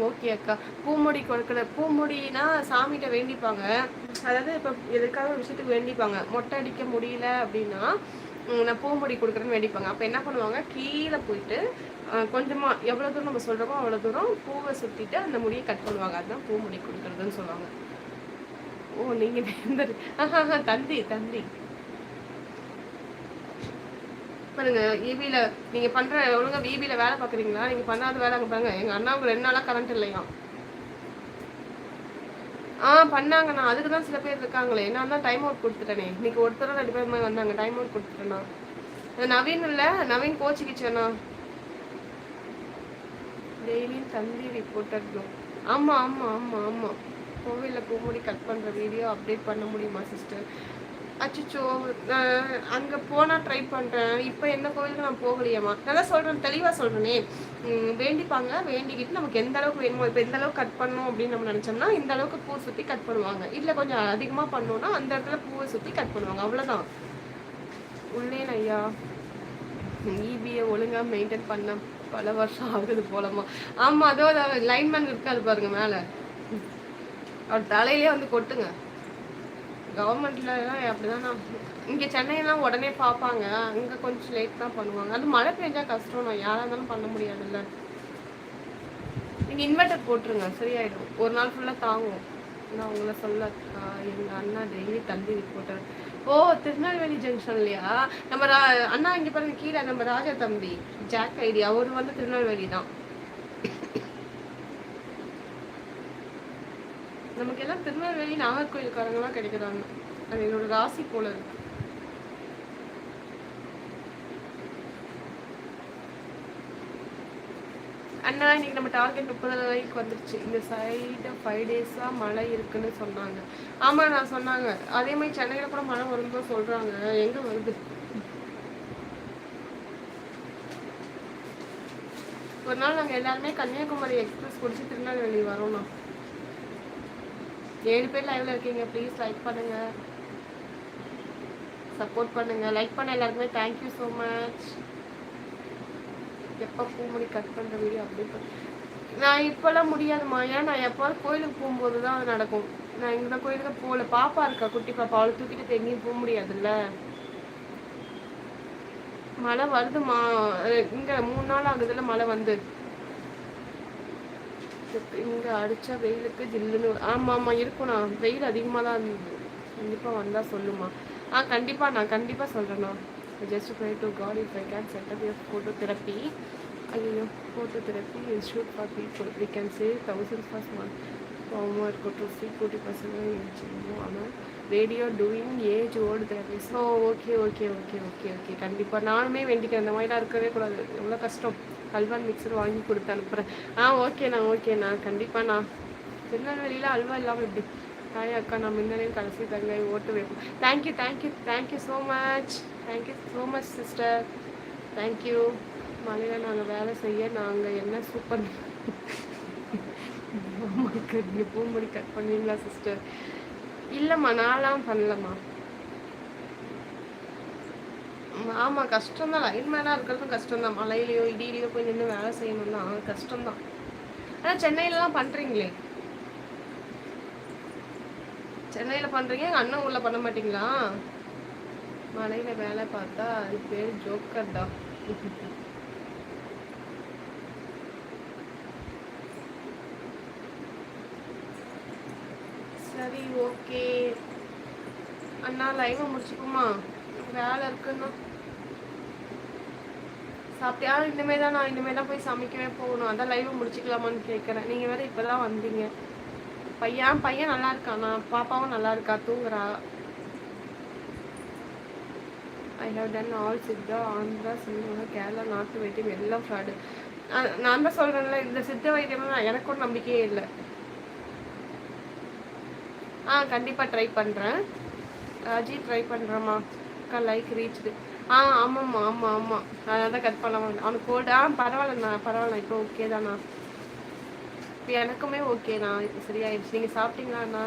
Okay அக்கா. பூமுடி கொடுக்குற பூமுடினா சாமிகிட்ட வேண்டிப்பாங்க. அதாவது இப்போ எதுக்காக ஒரு விஷயத்துக்கு வேண்டிப்பாங்க. மொட்டை அடிக்க முடியல அப்படின்னா நான் பூமுடி கொடுக்குறேன்னு வேண்டிப்பாங்க. அப்போ என்ன பண்ணுவாங்க, கீழே போயிட்டு கொஞ்சமாக எவ்வளோ தூரம் நம்ம சொல்கிறோமோ அவ்வளோ தூரம் பூவை சுற்றிட்டு அந்த முடியை கட் பண்ணுவாங்க. அதுதான் பூமுடி கொடுக்குறதுன்னு சொல்லுவாங்க. ஓ நீங்கள் தந்தி தந்தி பாருங்க. ஈபியில் நீங்கள் பண்ணுற ஒழுங்காக ஈபியில் வேலை பார்க்குறீங்களா? நீங்கள் பண்ணாத வேலை அங்கே பாருங்க. எங்கள் அண்ணாவுக்கு 2 நாளாக கரண்ட் இல்லையா? பண்ணாங்கண்ணா. அதுக்கு தான் சில பேர் இருக்காங்களே. நான் தான் டைம் அவுட் கொடுத்துட்டேனே. இன்னைக்கு ஒருத்தரும் 2 பேருமே வந்தாங்க. Time out கொடுத்துட்டேண்ணா. நவீன் இல்லை, நவீன் கோச்சிக்கிச்சேண்ணா. டெய்லியும் தந்தி ரிப்போர்ட்டர் ப்ளோ. ஆமாம் ஆமாம் ஆமாம் ஆமாம். கோவிலில் பூமுடி கட் பண்ணுற வீடியோ அப்டேட் பண்ண முடியுமா சிஸ்டர்? அச்சோ, அங்கே போனால் ட்ரை பண்ணுறேன். இப்போ எந்த கோவிலுக்கு நான் போகலையேம்மா. நல்லா சொல்கிறேன், தெளிவாக சொல்கிறேனே. வேண்டிப்பாங்க. வேண்டிக்கிட்டு நமக்கு எந்த அளவுக்கு வேணுமோ, இப்போ எந்த அளவுக்கு கட் பண்ணணும் அப்படின்னு நம்ம நினச்சோம்னா இந்த அளவுக்கு பூ சுற்றி கட் பண்ணுவாங்க. இல்லை கொஞ்சம் அதிகமாக பண்ணோன்னா அந்த இடத்துல பூவை சுற்றி கட் பண்ணுவாங்க. அவ்வளோதான். உள்ளேன் ஐயா. ஈபியை ஒழுங்காக மெயின்டைன் பண்ண பல வருஷம் ஆகுது போலமா. ஆமாம், அதோ லைன்மேன் இருக்காது பாருங்க மேலே. அவர் தலையிலே வந்து கொட்டுங்க. கவர்மெண்ட்லாம் அப்படிதான். இங்கே சென்னையெல்லாம் உடனே பார்ப்பாங்க. அங்கே கொஞ்சம் லேட் தான் பண்ணுவாங்க. அது மழை பெஞ்சா கஷ்டம். நான் யாராக இருந்தாலும் பண்ண முடியாதுல்ல. நீங்கள் இன்வெர்டர் போட்டுருங்க, சரியாயிடும். ஒரு நாள் ஃபுல்லாக தாங்கும். நான் உங்களை சொல்ல எங்கள் அண்ணா டெய்லி தந்தி ரிப்போர்ட்டர். ஓ, திருநெல்வேலி ஜங்ஷன்லையா? நம்ம அண்ணா இங்கே பாருங்க கீழே நம்ம ராஜா தம்பி ஜாக் ஐடி, அவர் வந்து திருநெல்வேலி தான். நமக்கு எல்லாம் திருநெல்வேலி நாகர்கோயில்காரங்களாம் கிடைக்கிறாங்க. அது என்னோட ராசி போல இருக்கு. அண்ணா இன்னைக்கு நம்ம டார்கெட் 30 லைக் வந்துருச்சு. இந்த சைடு 5 டேஸா மழை இருக்குன்னு சொன்னாங்க. ஆமா நான் சொன்னாங்க. அதே மாதிரி சென்னையில கூட மழை வரும்போது சொல்றாங்க. எங்க வருது? ஒரு நாள் நாங்கள் எல்லாருமே கன்னியாகுமரி எக்ஸ்பிரஸ் குடிச்சு திருநெல்வேலி வரோம்ண்ணா. 7 பேர் லைவ்ல இருக்கீங்க. ப்ளீஸ் லைக் பண்ணுங்க, சப்போர்ட் பண்ணுங்க. லைக் பண்ண எல்லாருக்குமே தேங்க்யூ ஸோ மச். எப்போ பூமுடி கட் பண்ணுற வீடியோ அப்படி நான் இப்போல்லாம் முடியாதுமா. ஏன்னா நான் எப்போது கோயிலுக்கு போகும்போது தான் அது நடக்கும். நான் இந்த கோயிலுக்கு போகல. பாப்பா இருக்கா, குட்டி பாப்பா. அவளை தூக்கிட்டு எங்கேயும் போக முடியாதுல்ல. மழை வருதுமா. இங்கே 3 நாள் ஆகுதுல்ல மழை வந்து. இங்கே அடித்தா வெயிலுக்கு ஜில்லுன்னு. ஆமாம் ஆமாம் இருக்கும்ண்ணா. வெயில் அதிகமாக தான் இருந்தது. கண்டிப்பாக வந்தால் சொல்லுமா. கண்டிப்பாக நான் கண்டிப்பாக சொல்கிறேண்ணா. Just pray to God if I can set up your photo therapy. ஐயோ, photo therapy institute for people. We can save thousands first month. Farmer இருக்கட்டும் 40% ஆனால் radio doing age old therapy. So okay okay okay okay okay கண்டிப்பாக நானுமே வேண்டிக்கிறேன். இந்த மாதிரிலாம் இருக்கவே கூடாது. எவ்வளோ கஷ்டம். அல்வான் மிக்சர் வாங்கி கொடுத்து அனுப்புகிறேன். ஓகேண்ணா கண்டிப்பாக நான் திருநெல்வேலியில் அல்வா இல்லாமல் எப்படி? ஹாய் அக்கா, நான் முன்னாடியும் கடைசி தங்கை ஓட்டு வைப்போம். Thank you so much sister. Thank you. மலையில் நாங்கள் வேலை செய்ய நாங்கள் என்ன சூப்பர். ஆமாக்கா, நீங்கள் பூமுடி கட் பண்ணுவீங்களா சிஸ்டர்? இல்லைம்மா, நான்லாம் பண்ணலம்மா. ஆமாம், கஷ்டம்தான். லைன்மேனாக இருக்கிறதும் கஷ்டம்தான். மலையிலையோ இடியிலையோ போய் நின்று வேலை செய்யணும்னா கஷ்டம்தான். ஆனால் சென்னையிலலாம் பண்ணுறீங்களே. சென்னையில் பண்ணுறீங்க, எங்கள் அண்ணன் ஊரில் பண்ண மாட்டிங்களா? மலையில் வேலை பார்த்தா அது பேர் ஜோக்கர் தான். சரி ஓகே அண்ணா, லைவை முடிச்சுக்குமா? வேலை இருக்குன்னா சாப்பிட்டியா? இனிமே தான் நான் போய் சமைக்கவே போகணும். அதான் லைவை முடிச்சுக்கலாமான்னு கேட்குறேன். நீங்கள் வேறு இப்போ தான் வந்தீங்க. பையன் நல்லா இருக்காண்ணா. பாப்பாவும் நல்லா இருக்கா, தூங்குறா. I have done all Siddha, Andhra, cinema, Kerala, north வைத்தியம் எல்லாம் ஃப்ராடு. நான் தான் சொல்கிறேன்ல, இந்த சித்த வைத்தியம்லாம் எனக்கு ஒரு நம்பிக்கையே இல்லை. கண்டிப்பாக ட்ரை பண்ணுறேன். ராஜி ட்ரை பண்ணுறேம்மா. அக்கா லைக் ரீச்டு. ஆமாம்மா ஆமாம். அதனால தான் கட் பண்ணாம அவனுக்கு கோல்டு. பரவாயில்லண்ணா இப்போ ஓகே தாண்ணா. இப்போ எனக்குமே ஓகேண்ணா. இப்போ சரியாயிடுச்சு. நீங்கள் சாப்பிட்டீங்களாண்ணா?